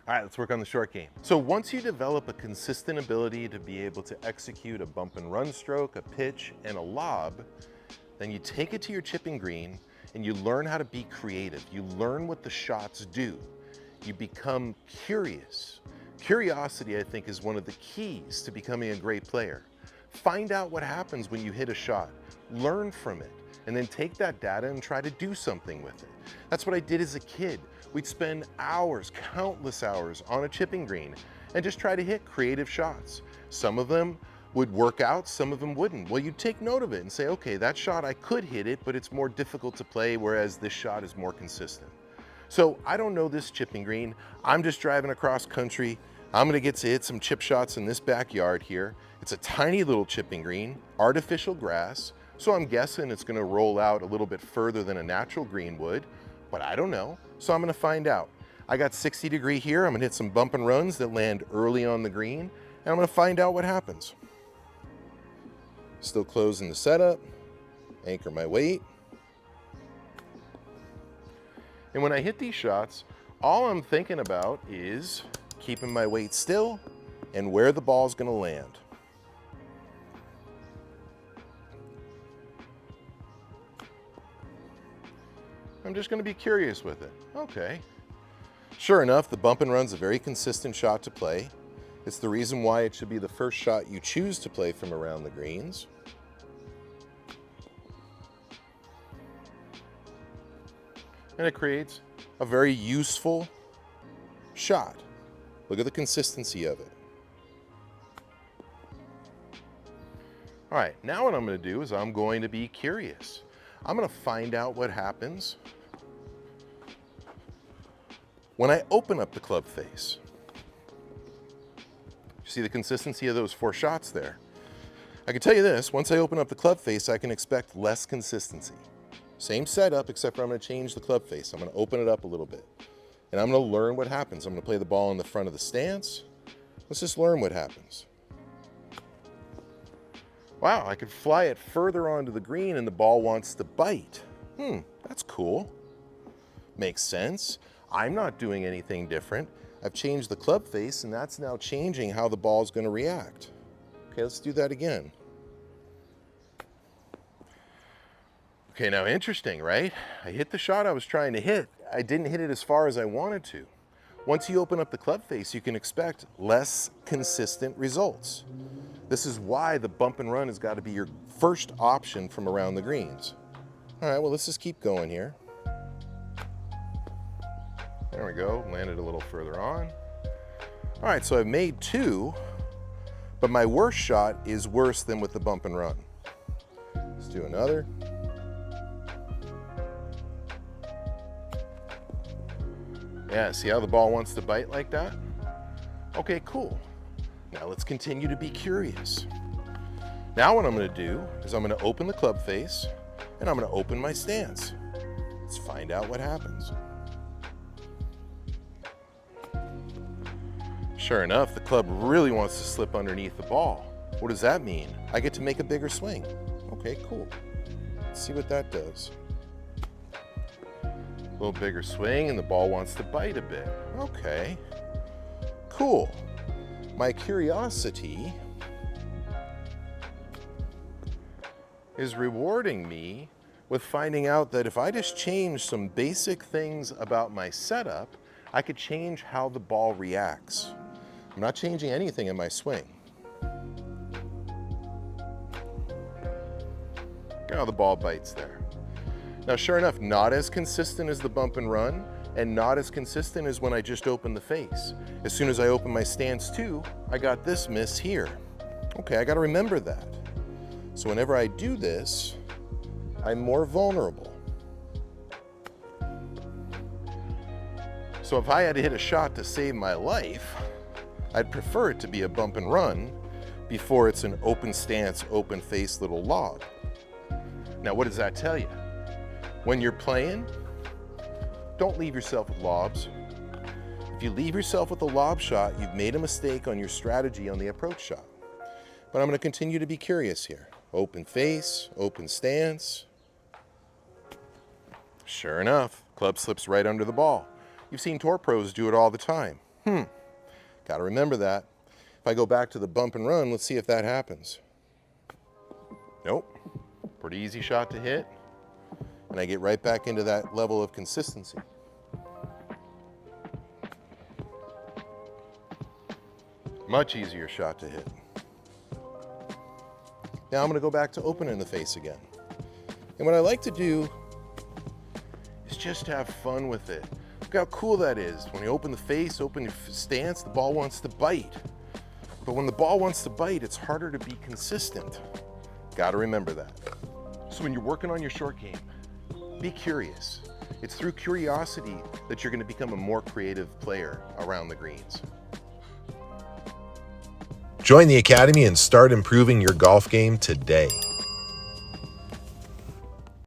All right, let's work on the short game. So once you develop a consistent ability to be able to execute a bump and run stroke, a pitch, and a lob, then you take it to your chipping green and you learn how to be creative. You learn what the shots do. You become curious. Curiosity, I think, is one of the keys to becoming a great player. Find out what happens when you hit a shot. Learn from it, and then take that data and try to do something with it. That's what I did as a kid. We'd spend hours, countless hours, on a chipping green and just try to hit creative shots. Some of them would work out, some of them wouldn't. Well, you'd take note of it and say, okay, that shot, I could hit it, but it's more difficult to play, whereas this shot is more consistent. So I don't know this chipping green. I'm just driving across country. I'm gonna get to hit some chip shots in this backyard here. It's a tiny little chipping green, artificial grass, so I'm guessing it's gonna roll out a little bit further than a natural green would, but I don't know, so I'm gonna find out. I got 60 degree here. I'm gonna hit some bump and runs that land early on the green, and I'm gonna find out what happens. Still closing the setup, anchor my weight. And when I hit these shots, all I'm thinking about is keeping my weight still and where the ball's gonna land. I'm just gonna be curious with it. Okay. Sure enough, the bump and run's a very consistent shot to play. It's the reason why it should be the first shot you choose to play from around the greens. And it creates a very useful shot. Look at the consistency of it. All right, now what I'm gonna do is I'm going to be curious. I'm gonna find out what happens when I open up the club face. You see the consistency of those 4 shots there? I can tell you this, once I open up the club face, I can expect less consistency. Same setup, except for I'm gonna change the club face. I'm gonna open it up a little bit. And I'm gonna learn what happens. I'm gonna play the ball in the front of the stance. Let's just learn what happens. Wow, I could fly it further onto the green and the ball wants to bite. That's cool. Makes sense. I'm not doing anything different. I've changed the club face and that's now changing how the ball's gonna react. Okay, let's do that again. Okay, now interesting, right? I hit the shot I was trying to hit. I didn't hit it as far as I wanted to. Once you open up the club face, you can expect less consistent results. This is why the bump and run has got to be your first option from around the greens. All right, well, let's just keep going here. There we go, landed a little further on. All right, so I've made 2, but my worst shot is worse than with the bump and run. Let's do another. Yeah, see how the ball wants to bite like that? Okay, cool. Now let's continue to be curious. Now what I'm gonna do is I'm gonna open the club face and I'm gonna open my stance. Let's find out what happens. Sure enough, the club really wants to slip underneath the ball. What does that mean? I get to make a bigger swing. Okay, cool. Let's see what that does. A little bigger swing and the ball wants to bite a bit. Okay, cool. My curiosity is rewarding me with finding out that if I just change some basic things about my setup, I could change how the ball reacts. I'm not changing anything in my swing. Look how the ball bites there. Now, sure enough, not as consistent as the bump and run, and not as consistent as when I just opened the face. As soon as I open my stance too, I got this miss here. Okay, I gotta remember that. So whenever I do this, I'm more vulnerable. So if I had to hit a shot to save my life, I'd prefer it to be a bump and run before it's an open stance, open face little lob. Now, what does that tell you? When you're playing, don't leave yourself with lobs. If you leave yourself with a lob shot, you've made a mistake on your strategy on the approach shot. But I'm going to continue to be curious here. Open face, open stance. Sure enough, club slips right under the ball. You've seen tour pros do it all the time. Got to remember that. If I go back to the bump and run, let's see if that happens. Nope. Pretty easy shot to hit. And I get right back into that level of consistency. Much easier shot to hit. Now I'm going to go back to open in the face again. And what I like to do is just have fun with it. Look how cool that is. When you open the face, open your stance, the ball wants to bite. But when the ball wants to bite, it's harder to be consistent. Got to remember that. So when you're working on your short game, be curious. It's through curiosity that you're going to become a more creative player around the greens. Join the Academy and start improving your golf game today.